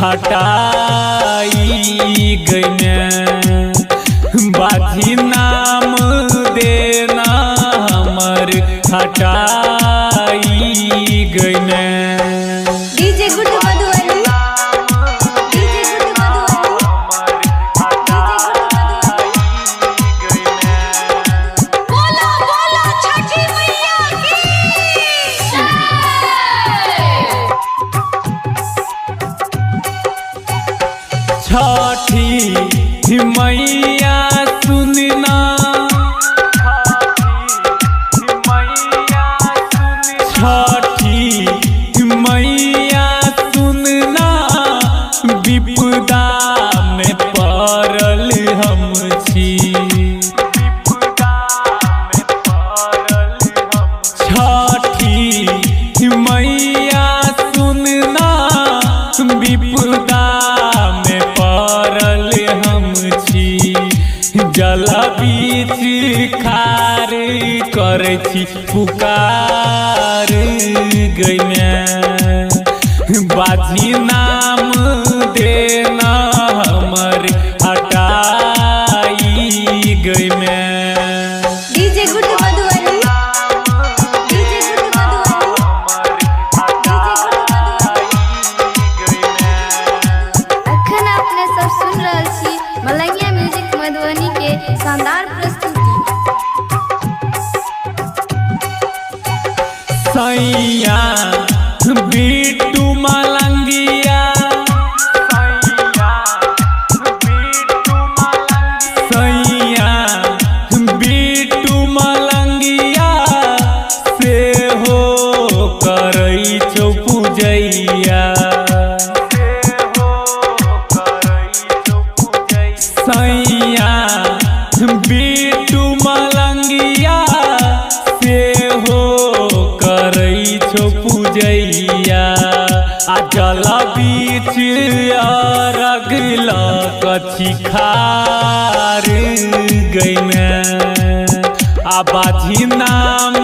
हटाई गई बाजी नाम देना हमर हटाई गई डीजे गुड मधुबनी बोलो बोलो छठी मैया की छठी मैया सुनना छठी मैया सुनना विपदा में पड़ल हम छी छठी मैया सुनना विपदा में पड़ल हम छी जल बीच खार करे छी पुकार गई बाजी नाम देना हमर हटाई गई डीजे गुड मधुबनी अखन अपने सब सुन रहल छी मलंगिया म्यूजिक मधुबनी के शानदार प्रस्तुति। सैया बिट्टू मलंगिया सैया बिट्टू मलंगिया से हो करई छौ पूजैया सैया बिट्टू मलंगिया से हो करई छौ पूजैया आ जल बीच अरगला कछी खार गई आ बाजी नाम